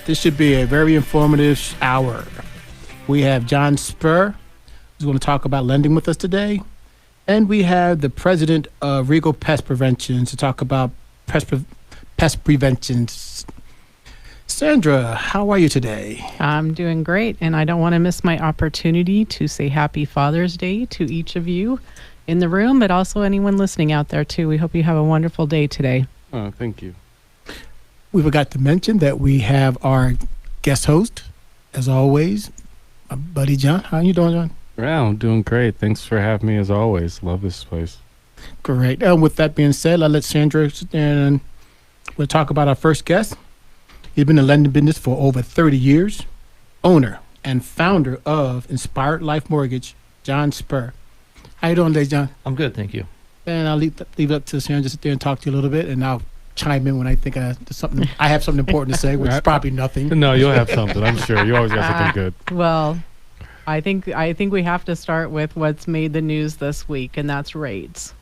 This should be a very informative hour. We have John Spur, who's going to talk about lending with us today. And we have the president of Rigo Pest Prevention to talk about pest prevention. Sandra, how are you today? I'm doing great, and I don't want to miss my opportunity to say Happy Father's Day to each of you in the room, but also anyone listening out there, too. We hope you have a wonderful day today. Oh, thank you. We forgot to mention that we have our guest host, as always, my buddy John. How are you doing, John? Yeah, I'm doing great. Thanks for having me, as always. Love this place. Great. With that being said, I'll let Sandra sit there and we'll talk about our first guest. He's been in the lending business for over 30 years. Owner and founder of Inspired Life Mortgage, John Spur. How you doing today, John? I'm good, thank you. And I'll leave it up to Sandra to sit there and talk to you a little bit, and I'll chime in when I think there's something. I have something important to say, which is probably nothing. No, you'll have something, I'm sure. You always got something good. Well, I think we have to start with what's made the news this week, and that's rates.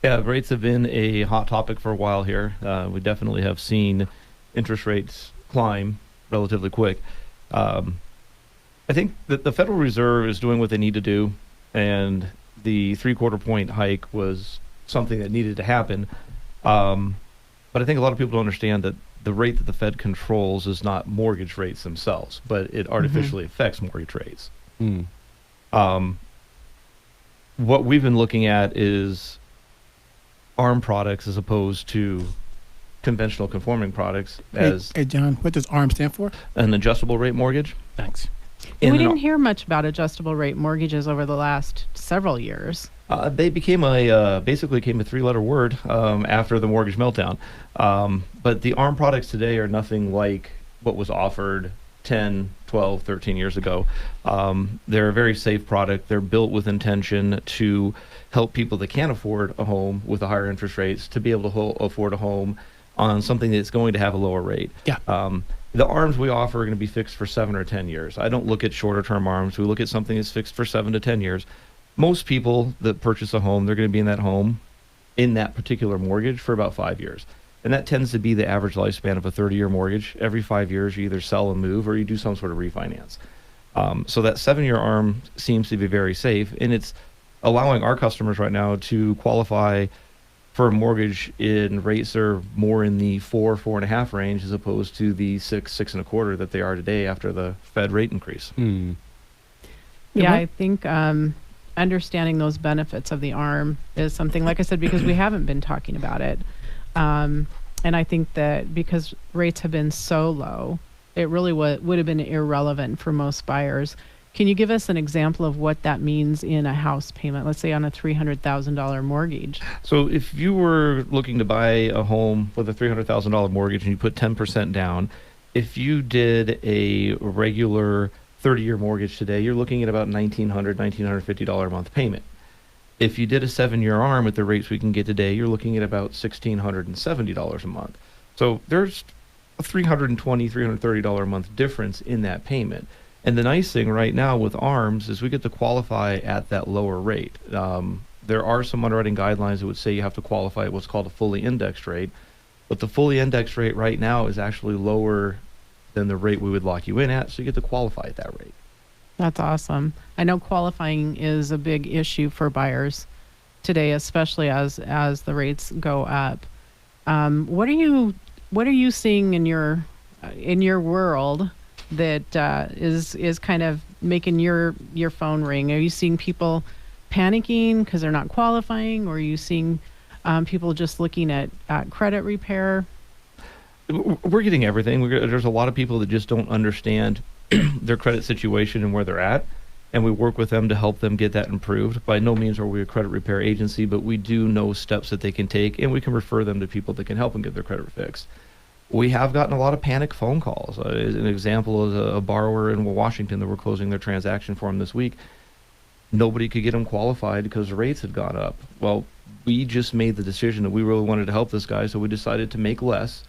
Yeah, rates have been a hot topic for a while here. We definitely have seen interest rates climb relatively quick. I think that the Federal Reserve is doing what they need to do, and the 3/4 point hike was something that needed to happen. But I think a lot of people don't understand that the rate that the Fed controls is not mortgage rates themselves, but it artificially affects mortgage rates. What we've been looking at is ARM products as opposed to conventional conforming products as Hey, John, what does ARM stand for? an adjustable rate mortgage. Thanks. We didn't hear much about adjustable rate mortgages over the last several years. They became basically became a 3-letter word after the mortgage meltdown. But the ARM products today are nothing like what was offered 10, 12, 13 years ago. They're a very safe product. They're built with intention to help people that can't afford a home with the higher interest rates to be able to afford a home on something that's going to have a lower rate. Yeah. The ARMs we offer are going to be fixed for 7 or 10 years. I don't look at shorter term ARMs. We look at something that's fixed for 7 to 10 years. Most people that purchase a home, they're going to be in that home in that particular mortgage for about 5 years. And that tends to be the average lifespan of a 30-year mortgage. Every 5 years, you either sell and move or you do some sort of refinance. So that 7-year ARM seems to be very safe, and it's allowing our customers right now to qualify for a mortgage in rates that are more in the 4.5 range as opposed to the 6.25 that they are today after the Fed rate increase. Yeah, I think understanding those benefits of the ARM is something, like I said, because we haven't been talking about it. And I think that because rates have been so low, it really would have been irrelevant for most buyers. Can you give us an example of what that means in a house payment, let's say on a $300,000 mortgage? So if you were looking to buy a home with a $300,000 mortgage and you put 10% down, if you did a regular 30-year mortgage today, you're looking at about $1,900, $1,950 a month payment. If you did a 7-year ARM at the rates we can get today, you're looking at about $1,670 a month. So there's a $320, $330 a month difference in that payment. And the nice thing right now with ARMs is we get to qualify at that lower rate. There are some underwriting guidelines that would say you have to qualify at what's called a fully indexed rate, but the fully indexed rate right now is actually lower than the rate we would lock you in at, so you get to qualify at that rate. That's awesome. I know qualifying is a big issue for buyers today, especially as the rates go up. What are you seeing in your world that is kind of making your phone ring? Are you seeing people panicking because they're not qualifying, or are you seeing people just looking at credit repair? We're getting everything. There's a lot of people that just don't understand their credit situation and where they're at, and we work with them to help them get that improved. By no means are we a credit repair agency, but we do know steps that they can take, and we can refer them to people that can help them get their credit fixed. We have gotten a lot of panic phone calls. An example is a borrower in Washington that we're closing their transaction for him this week. Nobody could get him qualified because the rates had gone up. Well, we just made the decision that we really wanted to help this guy, so we decided to make less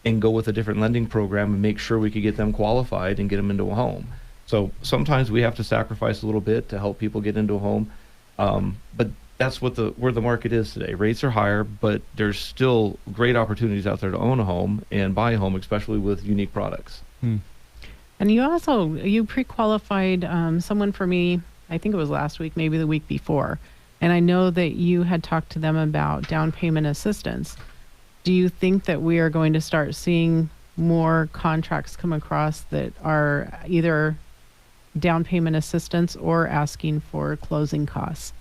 and go with a different lending program and make sure we could get them qualified and get them into a home. So sometimes we have to sacrifice a little bit to help people get into a home. But that's what where the market is today. Rates are higher, but there's still great opportunities out there to own a home and buy a home, especially with unique products. And you pre-qualified someone for me, I think it was last week, maybe the week before. And I know that you had talked to them about down payment assistance. Do you think that we are going to start seeing more contracts come across that are either down payment assistance or asking for closing costs?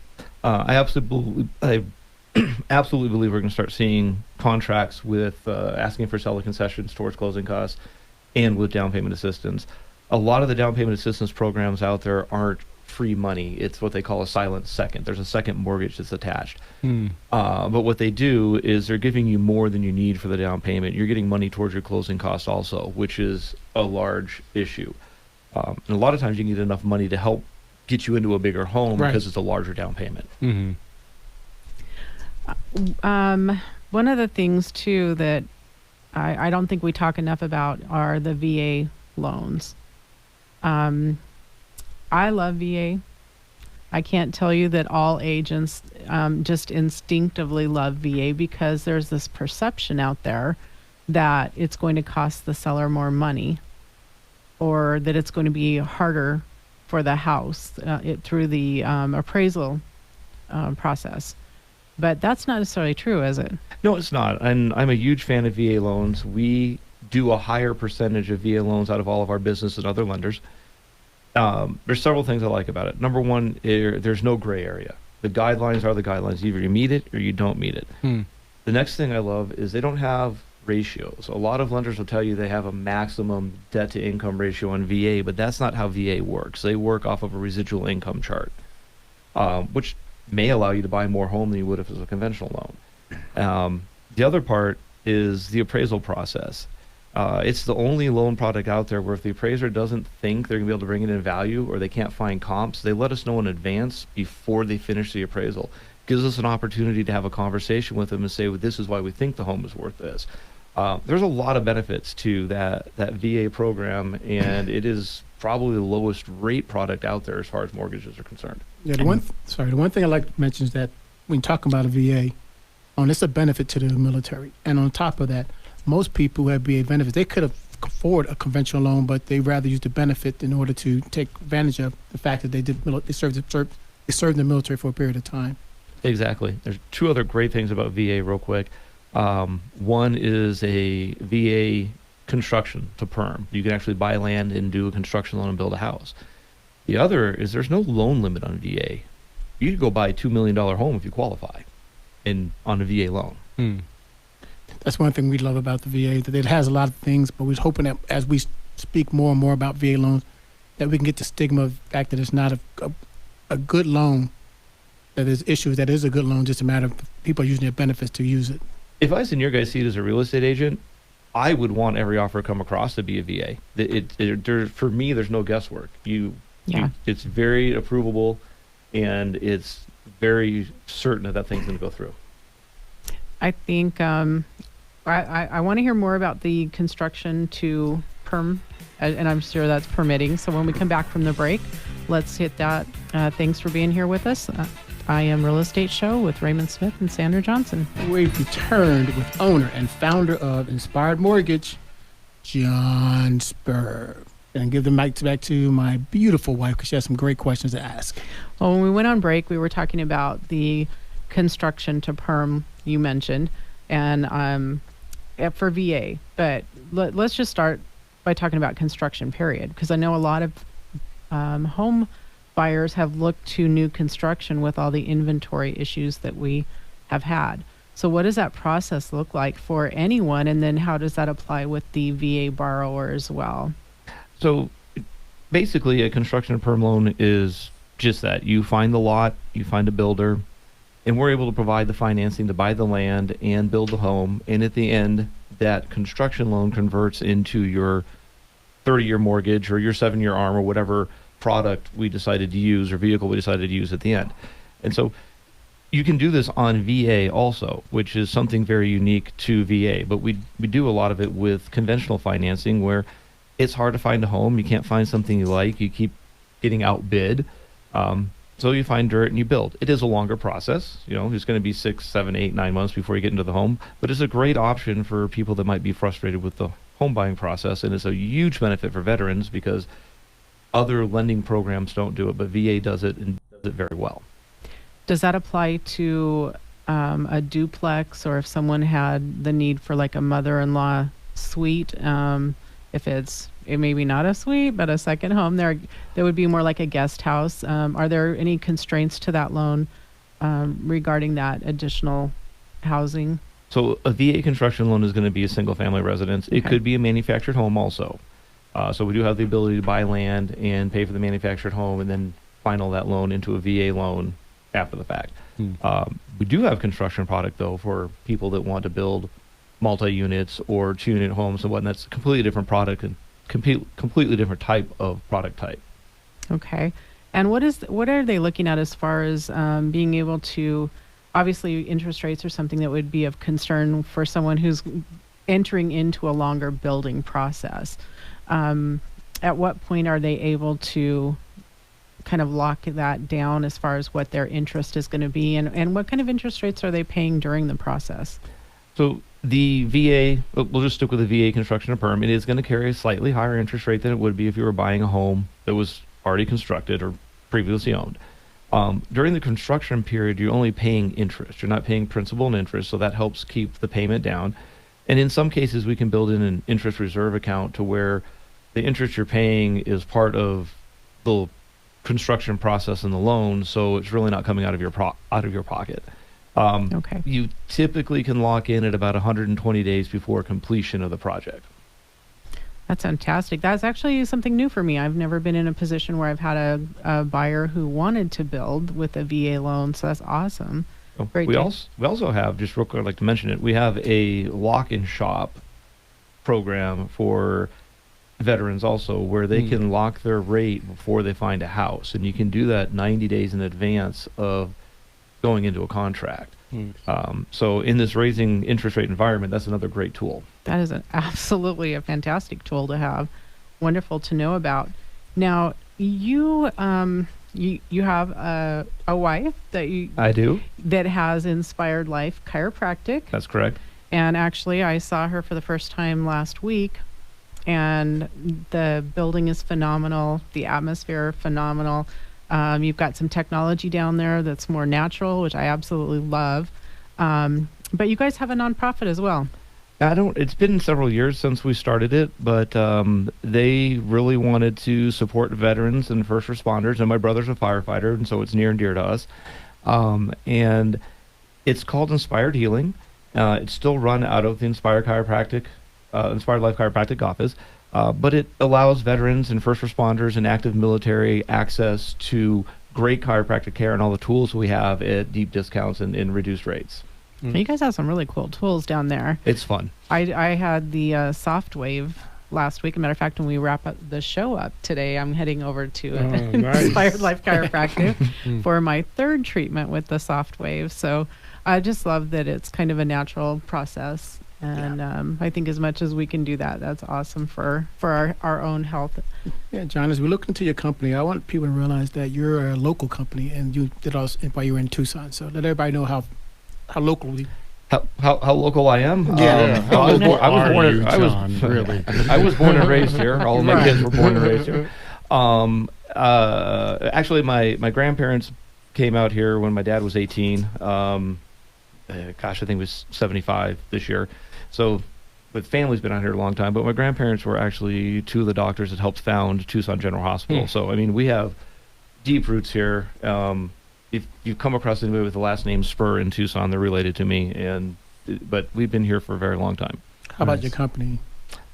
I absolutely believe we're going to start seeing contracts with asking for seller concessions towards closing costs and with down payment assistance. A lot of the down payment assistance programs out there aren't free money. It's what they call a silent second. There's a second mortgage that's attached. But what they do is they're giving you more than you need for the down payment. You're getting money towards your closing costs also, which is a large issue. And a lot of times you can get enough money to help get you into a bigger home Right. because it's a larger down payment. One of the things too that I don't think we talk enough about are the VA loans. I love VA. I can't tell you that all agents just instinctively love VA because there's this perception out there that it's going to cost the seller more money or that it's going to be harder for the house through the appraisal process. But that's not necessarily true, is it? No, it's not. And I'm a huge fan of VA loans. We do a higher percentage of VA loans out of all of our business than other lenders. There's several things I like about it. Number one, there's no gray area. The guidelines are the guidelines. Either you meet it or you don't meet it. The next thing I love is they don't have ratios. A lot of lenders will tell you they have a maximum debt to income ratio on VA, but that's not how VA works. They work off of a residual income chart, which may allow you to buy more home than you would if it was a conventional loan. The other part is the appraisal process. It's the only loan product out there where if the appraiser doesn't think they're going to be able to bring it in value or they can't find comps, they let us know in advance before they finish the appraisal. Gives us an opportunity to have a conversation with them and say, well, this is why we think the home is worth this. There's a lot of benefits to that VA program, and it is probably the lowest rate product out there as far as mortgages are concerned. Yeah, the one thing I'd like to mention is that when talking about a VA, it's a benefit to the military. And on top of that, most people who have VA benefits, they could afford a conventional loan, but they rather use the benefit in order to take advantage of the fact that they served in the military for a period of time. Exactly. There's two other great things about VA real quick. One is a VA construction to perm. You can actually buy land and do a construction loan and build a house. The other is there's no loan limit on VA. You could go buy a $2 million home if you qualify on a VA loan. That's one thing we love about the VA, that it has a lot of things, but we're hoping that as we speak more and more about VA loans, that we can get the stigma of the fact that it's not a good loan, that there's issues, that is a good loan, just a matter of people using their benefits to use it. If I was in your guys' seat as a real estate agent, I would want every offer come across to be a VA. For me, there's no guesswork. It's very approvable, and it's very certain that thing's going to go through. I think I want to hear more about the construction to perm, and I'm sure that's permitting. So when we come back from the break, let's hit that. Thanks for being here with us. I am Real Estate Show with Raymond Smith and Sandra Johnson. We've returned with owner and founder of Inspired Mortgage, John Spur. And give the mic back to my beautiful wife because she has some great questions to ask. Well, when we went on break, we were talking about the construction to perm you mentioned, and for VA. But let's just start by talking about construction period, because I know a lot of home buyers have looked to new construction with all the inventory issues that we have had. So what does that process look like for anyone, and then how does that apply with the VA borrower as well? So basically a construction and perm loan is just that. You find the lot, you find a builder, and we're able to provide the financing to buy the land and build the home. And at the end, that construction loan converts into your 30-year mortgage or your 7-year ARM or whatever product we decided to use or vehicle we decided to use at the end. And so you can do this on VA also, which is something very unique to VA. But we do a lot of it with conventional financing where it's hard to find a home. You can't find something you like. You keep getting outbid. So you find dirt and you build. It is a longer process. It's going to be 6, 7, 8, 9 months before you get into the home. But it's a great option for people that might be frustrated with the home buying process, and it's a huge benefit for veterans because other lending programs don't do it, but VA does it and does it very well. Does that apply to a duplex, or if someone had the need for like a mother-in-law suite? If it may be not a suite, but a second home, there would be more like a guest house. Are there any constraints to that loan regarding that additional housing? So a VA construction loan is going to be a single-family residence. It Okay. could be a manufactured home also. So we do have the ability to buy land and pay for the manufactured home and then final that loan into a VA loan after the fact. We do have construction product, though, for people that want to build multi-units or two-unit homes and whatnot. That's a completely different product and completely different type of product type. Okay. And what are they looking at as far as being able to, obviously interest rates are something that would be of concern for someone who's entering into a longer building process. At what point are they able to kind of lock that down as far as what their interest is going to be, and what kind of interest rates are they paying during the process? So the VA, we'll just stick with the VA construction and perm. It is going to carry a slightly higher interest rate than it would be if you were buying a home that was already constructed or previously owned. During the construction period, you're only paying interest. You're not paying principal and interest, so that helps keep the payment down. And in some cases, we can build in an interest reserve account to where the interest you're paying is part of the construction process and the loan, so it's really not coming out of your pocket. Okay. You typically can lock in at about 120 days before completion of the project. That's fantastic. That's actually something new for me. I've never been in a position where I've had a buyer who wanted to build with a VA loan, so that's awesome. Great. We also have, just real quick, I'd like to mention it, we have a lock-in shop program for veterans also, where they can lock their rate before they find a house, and you can do that 90 days in advance of going into a contract. So in this raising interest rate environment, that's another great tool. That is absolutely a fantastic tool to have. Wonderful to know about. Now, you have a wife I do. that has Inspired Life Chiropractic, That's correct. and actually I saw her for the first time last week, and the building is phenomenal, the atmosphere phenomenal. You've got some technology down there that's more natural, which I absolutely love. But you guys have a nonprofit as well. It's been several years since we started it, but they really wanted to support veterans and first responders, and my brother's a firefighter, and so it's near and dear to us. And it's called Inspired Healing. It's still run out of the Inspired Life Chiropractic office, but it allows veterans and first responders and active military access to great chiropractic care and all the tools we have at deep discounts and reduced rates. You guys have some really cool tools down there. It's fun. I had the Soft Wave last week. As a matter of fact, when we wrap up the show up today, I'm heading over to nice. Inspired Life Chiropractic for my third treatment with the Soft Wave. So I just love that it's kind of a natural process. And I think as much as we can do that, that's awesome for our own health. Yeah, John, as we look into your company, I want people to realize that you're a local company and you did all while you were in Tucson. So let everybody know how locally. How local I am? Yeah. How I local are was you, born. John, really? I was born and raised here. All of my kids were born and raised here. Actually, my grandparents came out here when my dad was 18. Gosh, I think it was 75 this year. So, but family's been out here a long time. But my grandparents were actually two of the doctors that helped found Tucson General Hospital. So, I mean, we have deep roots here. If you've come across anybody with the last name Spur in Tucson, they're related to me. But we've been here for a very long time. How about your company?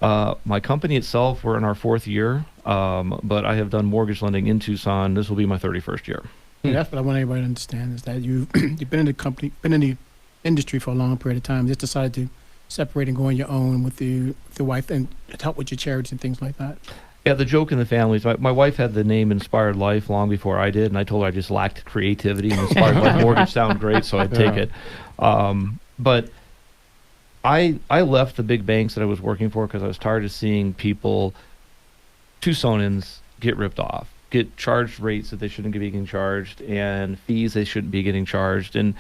My company itself, we're in our 4th year, but I have done mortgage lending in Tucson. This will be my 31st year. Yeah, that's what I want everybody to understand is that you've been in the industry for a long period of time. Just decided to separate and go on your own with the wife and help with your charities and things like that. Yeah, the joke in the family is my wife had the name Inspired Life long before I did, and I told her I just lacked creativity, and Inspired Life mortgage sound great, so I'd take it. But I left the big banks that I was working for because I was tired of seeing Tucsonans get ripped off, get charged rates that they shouldn't be getting charged, and fees they shouldn't be getting charged. And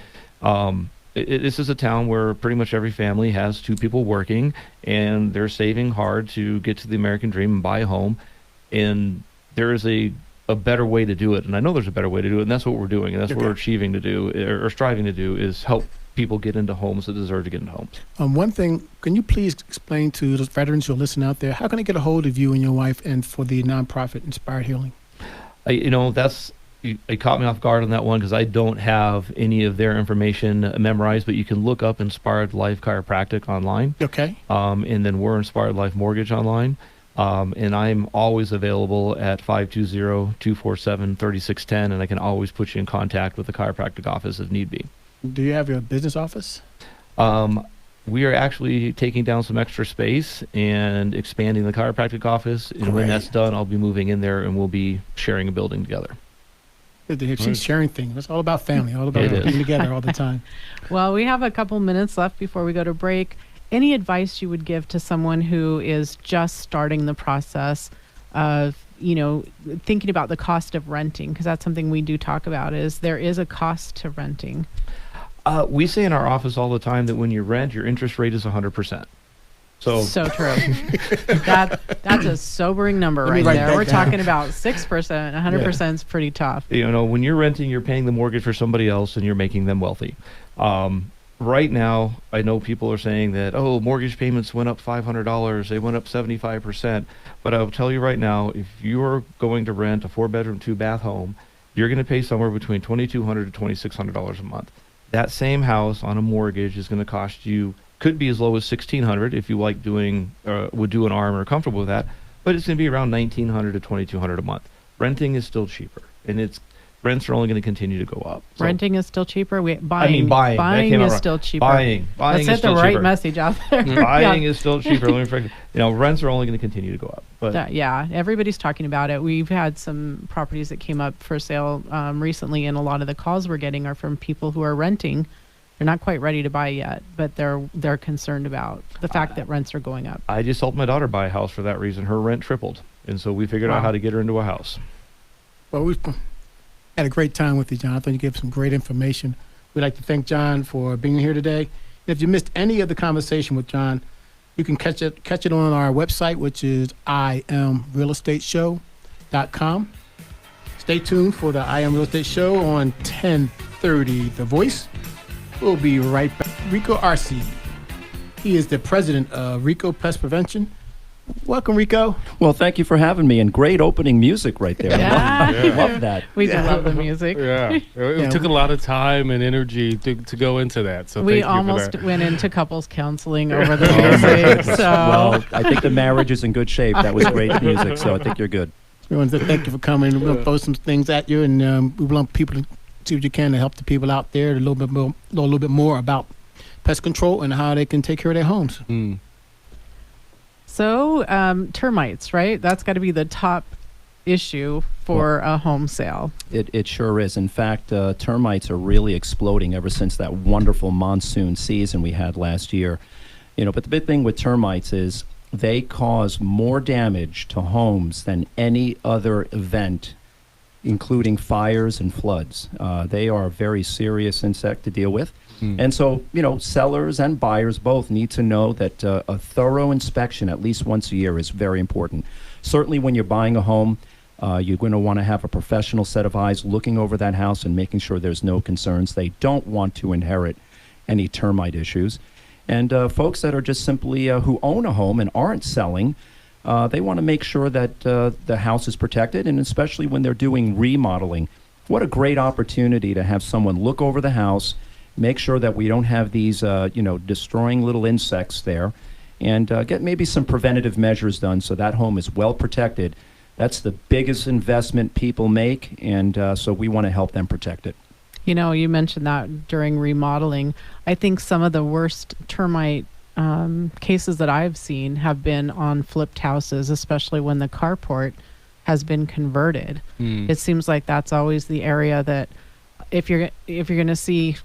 this is a town where pretty much every family has two people working, and they're saving hard to get to the American dream and buy a home. And there is a better way to do it, and I know there's a better way to do it, and that's what we're doing, and that's what we're achieving to do, or striving to do, is help people get into homes that deserve to get into homes. One thing, can you please explain to those veterans who are listening out there, how can they get a hold of you and your wife and for the nonprofit Inspired Healing? It caught me off guard on that one because I don't have any of their information memorized, but you can look up Inspired Life Chiropractic online. Okay. And then we're Inspired Life Mortgage online. And I'm always available at 520-247-3610, and I can always put you in contact with the chiropractic office if need be. Do you have your business office? We are actually taking down some extra space and expanding the chiropractic office. And when that's done, I'll be moving in there and we'll be sharing a building together. She's sharing things. It's all about family, all about being together all the time. Well, we have a couple minutes left before we go to break. Any advice you would give to someone who is just starting the process of, thinking about the cost of renting? Because that's something we do talk about, is there is a cost to renting. We say in our office all the time that when you rent, your interest rate is 100%. So true. That's a sobering number right there. We're talking about 6%. 100% is pretty tough. When you're renting, you're paying the mortgage for somebody else and you're making them wealthy. Right now, I know people are saying that, mortgage payments went up $500. They went up 75%. But I'll tell you right now, if you're going to rent a 4-bedroom, 2-bath home, you're going to pay somewhere between $2,200 to $2,600 a month. That same house on a mortgage is going to cost you, could be as low as $1,600 if you would do an ARM or are comfortable with that, but it's going to be around $1,900 to $2,200 a month. Renting is still cheaper, and rents are only going to continue to go up. So, renting is still cheaper. Buying is still cheaper. Buying Let's is hit the right message out there. Buying is still cheaper. Rents are only going to continue to go up. But everybody's talking about it. We've had some properties that came up for sale recently, and a lot of the calls we're getting are from people who are renting. They're not quite ready to buy yet, but they're concerned about the fact that rents are going up. I just helped my daughter buy a house for that reason. Her rent tripled, and so we figured out how to get her into a house. Well, we've had a great time with you, John. I thought you gave some great information. We'd like to thank John for being here today. If you missed any of the conversation with John, you can catch it on our website, which is IamRealEstateShow.com. Stay tuned for the I Am Real Estate Show on 1030 The Voice. We'll be right back. Rico Arce. He is the president of Rigo Pest Prevention. Welcome, Rico. Well, thank you for having me, and great opening music right there. I love that. We do love the music. It took a lot of time and energy to go into that. So we almost went into couples counseling over the music. So well, I think the marriage is in good shape. That was great music, so I think you're good. We want to thank you for coming. We'll throw some things at you, and we want people to see what you can to help the people out there to know a little bit more about pest control and how they can take care of their homes. So termites, right? That's got to be the top issue for a home sale. It sure is. In fact, termites are really exploding ever since that wonderful monsoon season we had last year. But the big thing with termites is they cause more damage to homes than any other event, including fires and floods. They are a very serious insect to deal with. And so, sellers and buyers both need to know that a thorough inspection at least once a year is very important. Certainly when you're buying a home, you're going to want to have a professional set of eyes looking over that house and making sure there's no concerns. They don't want to inherit any termite issues. And folks that are just simply who own a home and aren't selling, they want to make sure that the house is protected, and especially when they're doing remodeling. What a great opportunity to have someone look over the house, make sure that we don't have these, destroying little insects there, and get maybe some preventative measures done so that home is well protected. That's the biggest investment people make, and so we want to help them protect it. You mentioned that during remodeling. I think some of the worst termite cases that I've seen have been on flipped houses, especially when the carport has been converted. It seems like that's always the area that if you're going to see,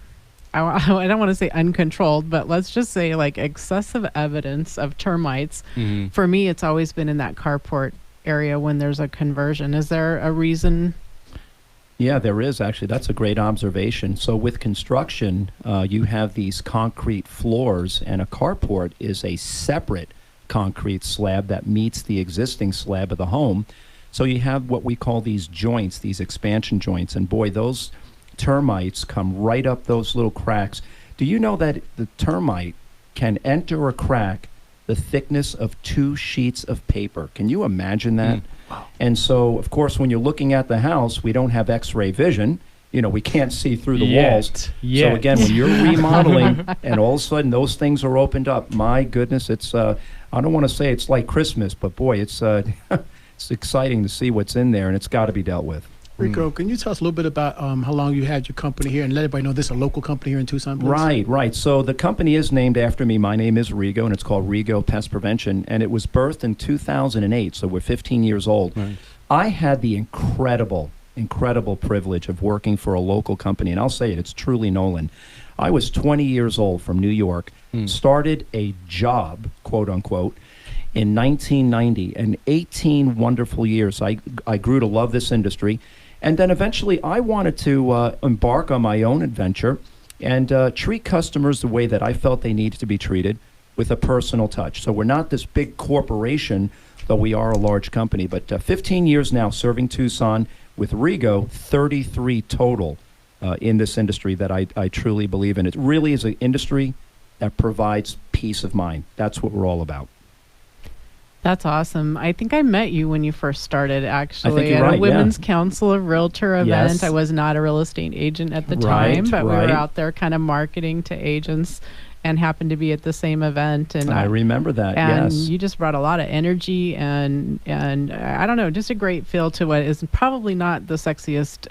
I don't want to say uncontrolled, but let's just say like excessive evidence of termites. For me, it's always been in that carport area when there's a conversion. Is there a reason Yeah, there is actually. That's a great observation. So with construction, you have these concrete floors, and a carport is a separate concrete slab that meets the existing slab of the home. So you have what we call these joints, these expansion joints, and boy, those termites come right up those little cracks. Do you know that the termite can enter a crack the thickness of 2 sheets of paper? Can you imagine that? And so, of course, when you're looking at the house, we don't have X-ray vision. You know, we can't see through the walls. So again, when you're remodeling and all of a sudden those things are opened up, my goodness, it's I don't want to say it's like Christmas, but boy, it's it's exciting to see what's in there, and it's got to be dealt with. Rico, can you tell us a little bit about how long you had your company here, and let everybody know this is a local company here in Tucson, please? Right. So the company is named after me. My name is Rigo, and it's called Rigo Pest Prevention, and it was birthed in 2008, so we're 15 years old. Right. I had the incredible privilege of working for a local company, and I'll say it, it's truly Nolan. I was 20 years old from New York, started a job, quote unquote, in 1990, and 18 wonderful years. I grew to love this industry. And then eventually I wanted to embark on my own adventure and treat customers the way that I felt they needed to be treated, with a personal touch. So we're not this big corporation, though we are a large company. But 15 years now serving Tucson with Rigo, 33 total in this industry that I truly believe in. It really is an industry that provides peace of mind. That's what we're all about. That's awesome. I think I met you when you first started, actually, you're at right, a Women's Council of Realtor event. Yes. I was not a real estate agent at the Right, time, but we right. were out there kind of marketing to agents and happened to be at the same event. And I remember that, and yes. you just brought a lot of energy and I don't know, just a great feel to what is probably not the sexiest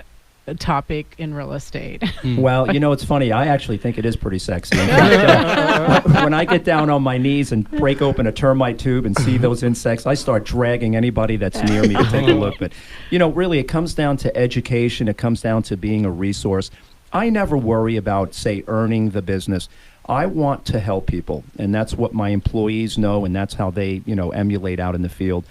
topic in real estate. Well, you know, it's funny. I actually think it is pretty sexy. In fact, when I get down on my knees and break open a termite tube and see those insects, I start dragging anybody that's near me to take a look. But, you know, really, it comes down to education. It comes down to being a resource. I never worry about, say, earning the business. I want to help people, and that's what my employees know, and that's how they, you know, emulate out in the field.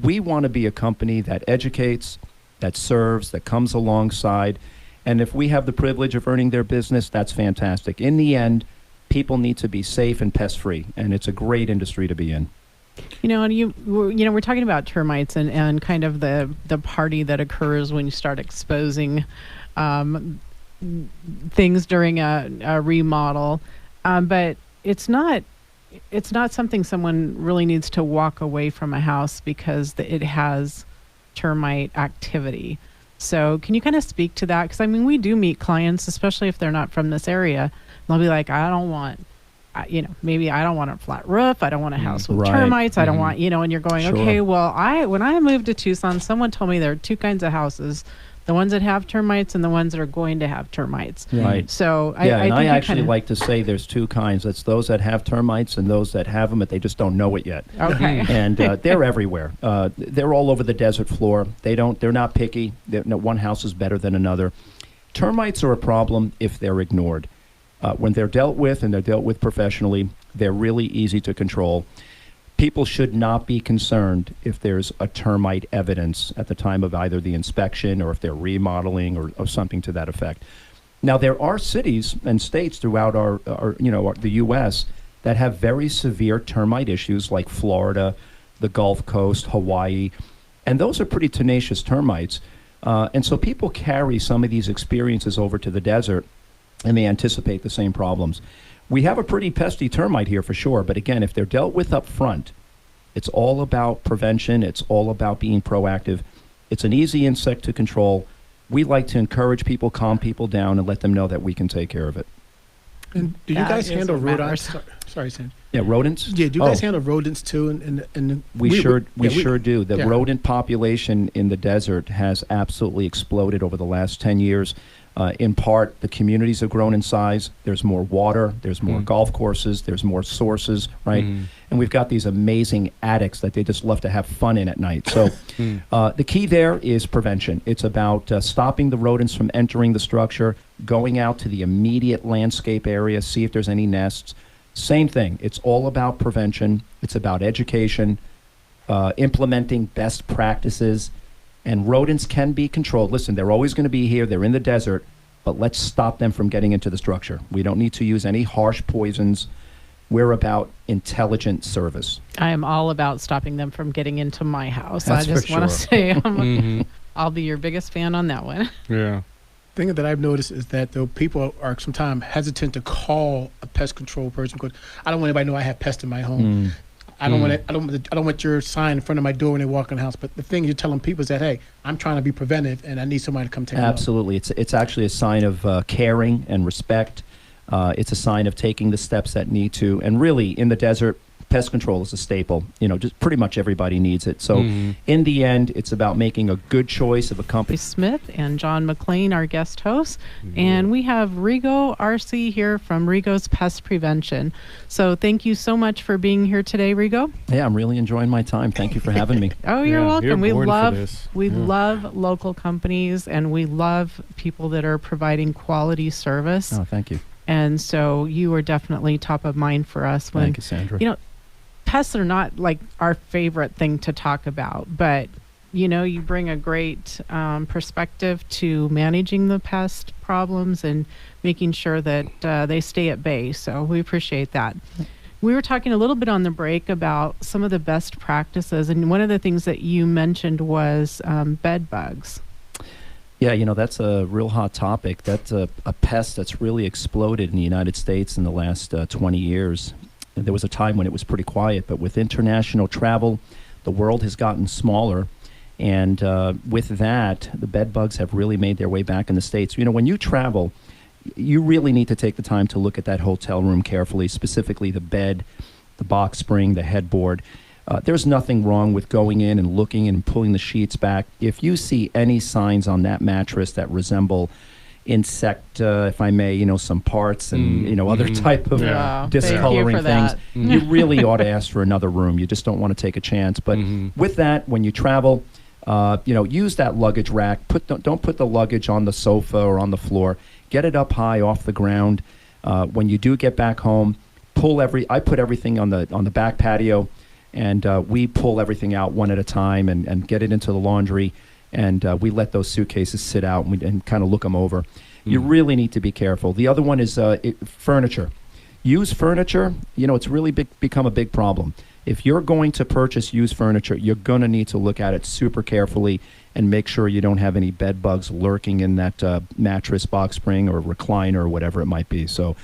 We want to be a company that educates, that serves, that comes alongside. And if we have the privilege of earning their business, that's fantastic. In the end, people need to be safe and pest-free, and it's a great industry to be in. You know, we're talking about termites and kind of the party that occurs when you start exposing things during a remodel. But it's not something someone really needs to walk away from a house because it has termite activity. So can you kind of speak to that? Because I mean, we do meet clients, especially if they're not from this area. They'll be like, I don't want, maybe I don't want a flat roof. I don't want a house with Right. termites. I don't want, and you're going, Sure. okay, well, when I moved to Tucson, someone told me there are 2 kinds of houses, the ones that have termites and the ones that are going to have termites. Right. So Yeah, and I think actually like to say there's 2 kinds. It's those that have termites and those that have them, but they just don't know it yet. Okay. And they're everywhere. They're all over the desert floor. They're not picky. No one house is better than another. Termites are a problem if they're ignored. When they're dealt with, and they're dealt with professionally, they're really easy to control. People should not be concerned if there's a termite evidence at the time of either the inspection or if they're remodeling or something to that effect. Now, there are cities and states throughout the U.S. that have very severe termite issues, like Florida, the Gulf Coast, Hawaii, and those are pretty tenacious termites. And so people carry some of these experiences over to the desert, and they anticipate the same problems. We have a pretty pesky termite here for sure, but again, if they're dealt with up front, it's all about prevention. It's all about being proactive. It's an easy insect to control. We like to encourage people, calm people down, and let them know that we can take care of it. And do you That guys is handle what rodents? matters. Sorry, Sam. Yeah, rodents? Yeah, do you guys Oh. handle rodents too? And We sure do. The yeah. rodent population in the desert has absolutely exploded over the last 10 years. In part, the communities have grown in size. There's more water. There's more golf courses. There's more sources, right? And we've got these amazing attics that they just love to have fun in at night. So the key there is prevention. It's about stopping the rodents from entering the structure, going out to the immediate landscape area, see if there's any nests. Same thing. It's all about prevention. It's about education, implementing best practices. And rodents can be controlled. Listen, they're always going to be here. They're in the desert, but let's stop them from getting into the structure. We don't need to use any harsh poisons. We're about intelligent service. I am all about stopping them from getting into my house. That's I just for want to sure. say I'll be your biggest fan on that one. Yeah. Thing that I've noticed is that though people are sometimes hesitant to call a pest control person because I don't want anybody to know I have pests in my home. I don't want it, I don't want your sign in front of my door when they walk in the house. But the thing you're telling people is that, hey, I'm trying to be preventive and I need somebody to come take a look. Absolutely. It's actually a sign of caring and respect. It's a sign of taking the steps that need to. And really, in the desert, pest control is a staple. Just pretty much everybody needs it. So in the end, it's about making a good choice of a company. Smith and John McLean, our guest hosts. And we have Rigo RC here from Rigo's Pest Prevention. So thank you so much for being here today, Rigo. Yeah, I'm really enjoying my time. Thank you for having me. Oh, you're Yeah, welcome. you're We born for love this. love local companies, and we love people that are providing quality service. Oh, thank you. And so you are definitely top of mind for us when Thank you, Sandra. Pests are not like our favorite thing to talk about, but you bring a great perspective to managing the pest problems and making sure that they stay at bay. So we appreciate that. We were talking a little bit on the break about some of the best practices, and one of the things that you mentioned was bed bugs. Yeah, that's a real hot topic. That's a pest that's really exploded in the United States in the last 20 years. There was a time when it was pretty quiet, but with international travel, the world has gotten smaller. And with that, the bed bugs have really made their way back in the States. When you travel, you really need to take the time to look at that hotel room carefully, specifically the bed, the box spring, the headboard. There's nothing wrong with going in and looking and pulling the sheets back. If you see any signs on that mattress that resemble insect, if I may, some parts and, other type of Yeah. discoloring Thank you things, for you really ought to ask for another room. You just don't want to take a chance. But with that, when you travel, use that luggage rack. Don't put the luggage on the sofa or on the floor. Get it up high off the ground. When you do get back home, I put everything on the back patio, and we pull everything out one at a time and get it into the laundry. And we let those suitcases sit out and kind of look them over. You really need to be careful. The other one is furniture. Used furniture, it's really become a big problem. If you're going to purchase used furniture, you're going to need to look at it super carefully and make sure you don't have any bed bugs lurking in that mattress, box spring, or recliner, or whatever it might be. So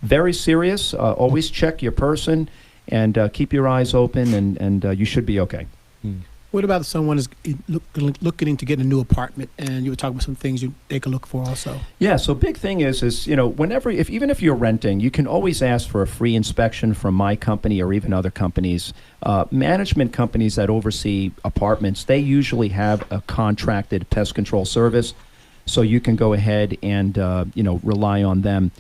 very serious. Always check your person and keep your eyes open, and you should be okay. What about if someone is looking to get a new apartment, and you were talking about some things they could look for also? Yeah, so big thing is whenever, even if you're renting, you can always ask for a free inspection from my company or even other companies. Management companies that oversee apartments, they usually have a contracted pest control service, so you can go ahead and rely on them.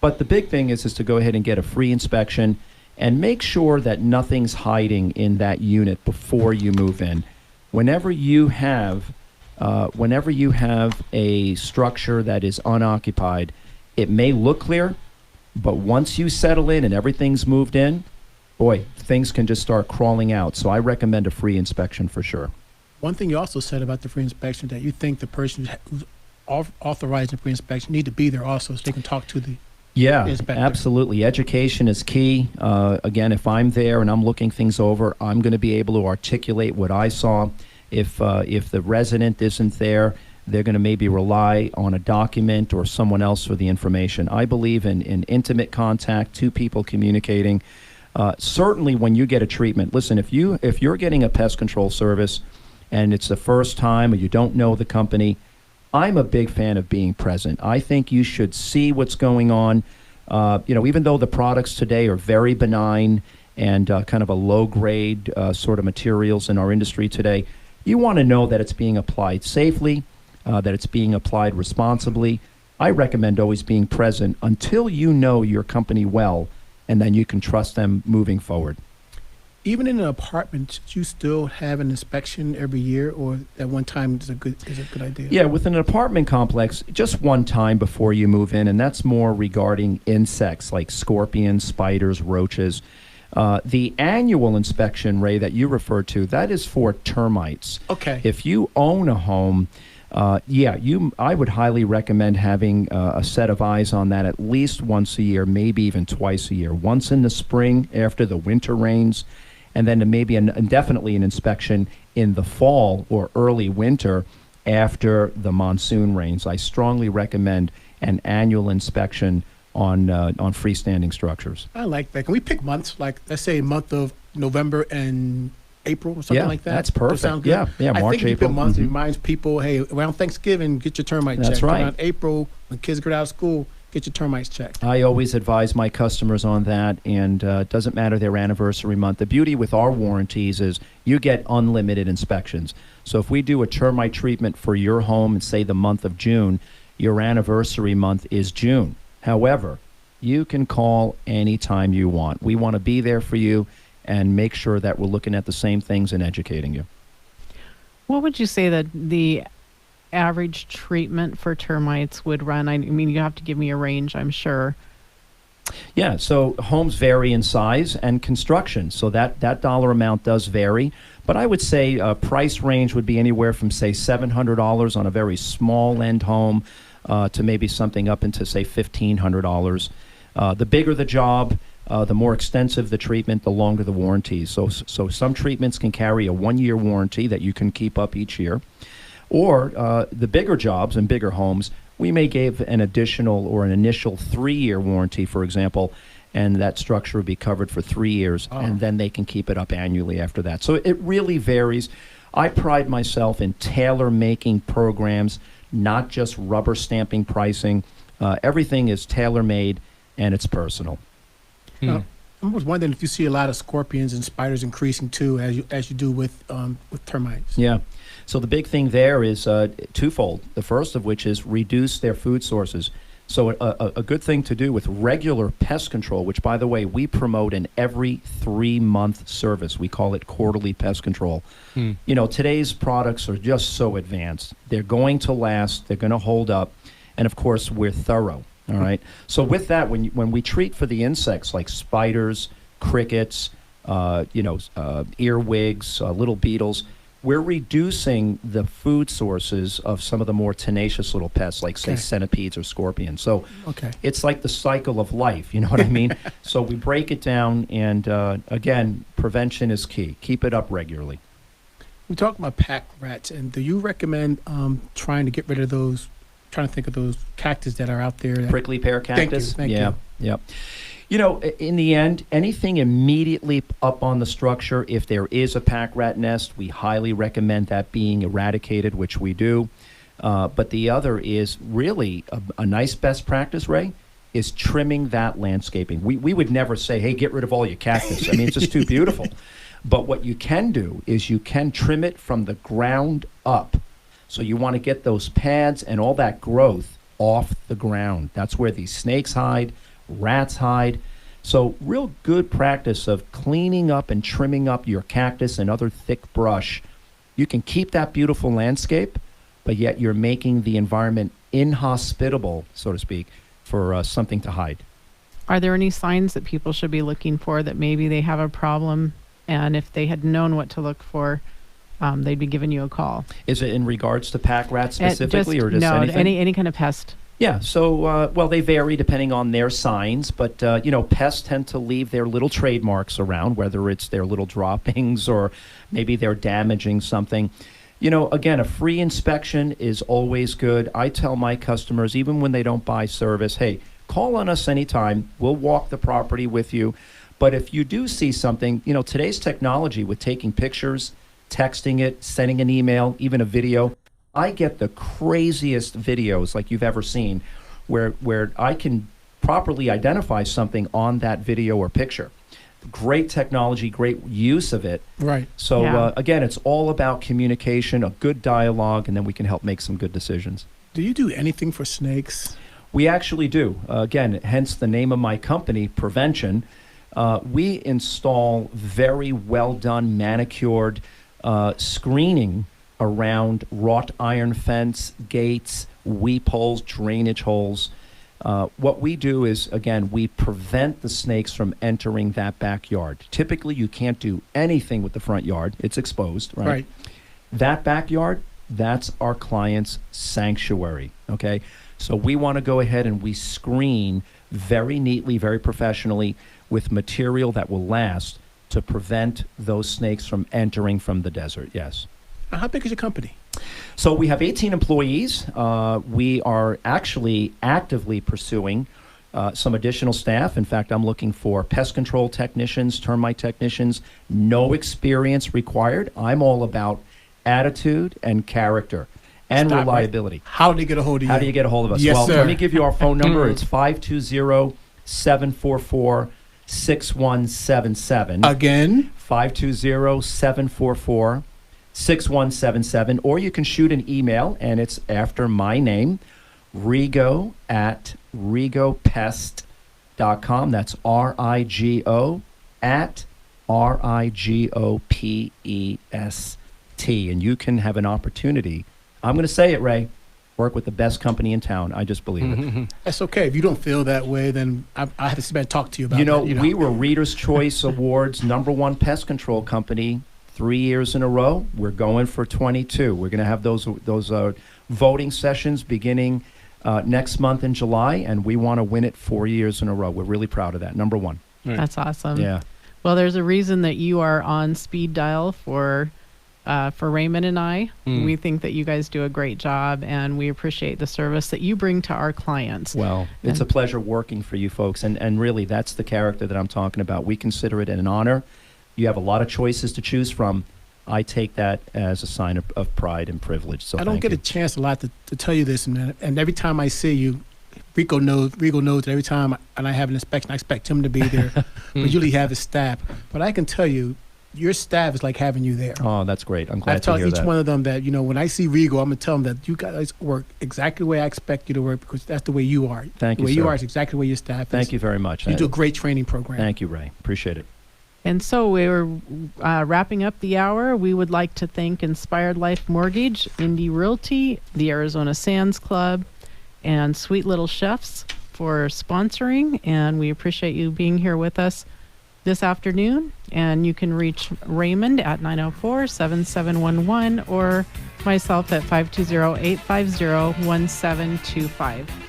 But the big thing is to go ahead and get a free inspection and make sure that nothing's hiding in that unit before you move in. Whenever you have a structure that is unoccupied, it may look clear, but once you settle in and everything's moved in, boy, things can just start crawling out. So I recommend a free inspection for sure. One thing you also said about the free inspection, that you think the person who's authorizing free inspection need to be there also so they can talk to the Yeah, inspector. absolutely. Education is key. Again, if I'm there and I'm looking things over, I'm going to be able to articulate what I saw. If the resident isn't there, they're going to maybe rely on a document or someone else for the information. I believe in intimate contact, two people communicating. Certainly when you get a treatment, listen, if you're getting a pest control service and it's the first time or you don't know the company, I'm a big fan of being present. I think you should see what's going on. Even though the products today are very benign and kind of a low-grade sort of materials in our industry today, you want to know that it's being applied safely, that it's being applied responsibly. I recommend always being present until you know your company well, and then you can trust them moving forward. Even in an apartment, should you still have an inspection every year, or at one time is a good idea? Yeah, within an apartment complex, just one time before you move in, and that's more regarding insects like scorpions, spiders, roaches. The annual inspection, Ray, that you referred to, that is for termites. Okay. If you own a home, I would highly recommend having a set of eyes on that at least once a year, maybe even twice a year. Once in the spring after the winter rains, and then maybe definitely an inspection in the fall or early winter after the monsoon rains. I strongly recommend an annual inspection on freestanding structures. I like that. Can we pick months? Like, let's say month of November and April or something like that? That's perfect. That sound good? Yeah, I March, think if you April. put months, it Mhm. reminds people, hey, around Thanksgiving, get your termite That's checked. right. Around April, when kids get out of school, get your termites checked. I always advise my customers on that, and it doesn't matter their anniversary month. The beauty with our warranties is you get unlimited inspections. So if we do a termite treatment for your home in, say, the month of June, your anniversary month is June. However, you can call anytime you want. We want to be there for you and make sure that we're looking at the same things and educating you. What would you say that the average treatment for termites would run? I mean, you have to give me a range, I'm sure. Yeah, so homes vary in size and construction, so that dollar amount does vary. But I would say a price range would be anywhere from, say, $700 on a very small end home to maybe something up into, say, $1,500. The bigger the job, the more extensive the treatment, the longer the warranty. So some treatments can carry a 1-year warranty that you can keep up each year. Or the bigger jobs and bigger homes, we may give an additional or an initial 3-year warranty, for example, and that structure would be covered for 3 years, and then they can keep it up annually after that. So it really varies. I pride myself in tailor-making programs, not just rubber stamping pricing. Everything is tailor-made, and it's personal. I was wondering if you see a lot of scorpions and spiders increasing too, as you do with termites. Yeah. So the big thing there is twofold. The first of which is reduce their food sources. So a good thing to do with regular pest control, which, by the way, we promote in every 3-month service. We call it quarterly pest control. You know, today's products are just so advanced. They're going to last. They're going to hold up. And, of course, we're thorough. All right. So with that, when we treat for the insects like spiders, crickets, earwigs, little beetles, we're reducing the food sources of some of the more tenacious little pests, like, say, centipedes or scorpions. So it's like the cycle of life, you know what I mean? So we break it down, and again, prevention is key. Keep it up regularly. We talk about pack rats, and do you recommend trying to get rid of those? Trying to think of those cactus that are out there. Prickly pear cactus? Thank you. Yeah. You know, in the end, anything immediately up on the structure, if there is a pack rat nest, we highly recommend that being eradicated, which we do. But the other is really a nice best practice, Ray, is trimming that landscaping. We would never say, hey, get rid of all your cactus. I mean, it's just too beautiful. But what you can do is you can trim it from the ground up. So you want to get those pads and all that growth off the ground. That's where these snakes hide, rats hide. So real good practice of cleaning up and trimming up your cactus and other thick brush. You can keep that beautiful landscape, but yet you're making the environment inhospitable, so to speak, for something to hide. Are there any signs that people should be looking for that maybe they have a problem, and if they had known what to look for, they'd be giving you a call? Is it in regards to pack rats specifically, or just no, anything? any kind of pest? Yeah, so, well, they vary depending on their signs, but, pests tend to leave their little trademarks around, whether it's their little droppings or maybe they're damaging something. You know, again, a free inspection is always good. I tell my customers, even when they don't buy service, hey, call on us anytime. We'll walk the property with you. But if you do see something, you know, today's technology with taking pictures, texting it, sending an email, even a video, I get the craziest videos like you've ever seen where I can properly identify something on that video or picture. Great technology, great use of it. Right. So, again, it's all about communication, a good dialogue, and then we can help make some good decisions. Do you do anything for snakes? We actually do. Again, hence the name of my company, Prevention. We install very well done, manicured screening around wrought iron fence, gates, weep holes, drainage holes. What we do is, again, we prevent the snakes from entering that backyard. Typically, you can't do anything with the front yard. It's exposed, right? Right. That backyard, that's our client's sanctuary, okay? So we want to go ahead and we screen very neatly, very professionally with material that will last to prevent those snakes from entering from the desert, yes. How big is your company? So we have 18 employees. We are actually actively pursuing some additional staff. In fact, I'm looking for pest control technicians, termite technicians, no experience required. I'm all about attitude and character and Stop, right. reliability. How do they get a hold of you? How do you get a hold of us? Yes, well, sir. let me give you our phone number. It's 520-744-6177. Again? 520-744-6177. Or you can shoot an email, and it's after my name, Rigo at rigopest.com. That's R-I-G-O at RIGOPEST. And you can have an opportunity. I'm going to say it, Ray. Work with the best company in town. I just believe it. That's okay. If you don't feel that way, then I have to sit back and talk to you about You know, that. we were Reader's Choice Awards #1 pest control company 3 years in a row. We're going for 22. We're going to have those voting sessions beginning next month in July, and we want to win it 4 years in a row. We're really proud of that. #1. That's awesome. Yeah. Well, there's a reason that you are on speed dial for Raymond and I. We think that you guys do a great job, and we appreciate the service that you bring to our clients. Well, it's a pleasure working for you folks, and really that's the character that I'm talking about. We consider it an honor. You have a lot of choices to choose from. I take that as a sign of pride and privilege. So I don't get a chance a lot to tell you this, and every time I see you, Rigo knows that every time I have an inspection, I expect him to be there. We usually have his staff. But I can tell you, your staff is like having you there. Oh, that's great. I'm I glad to tell hear each that. one of them that, when I see Rigo, I'm going to tell them that you guys work exactly the way I expect you to work, because that's the way you are. Thank the you, way you sir. are is exactly the way your staff is. Thank you very much. You do a great training program. Thank you, Ray. Appreciate it. And so we're wrapping up the hour. We would like to thank Inspired Life Mortgage, Indy Realty, the Arizona Sands Club, and Sweet Little Chefs for sponsoring. And we appreciate you being here with us this afternoon. And you can reach Raymond at 904-7711 or myself at 520-850-1725.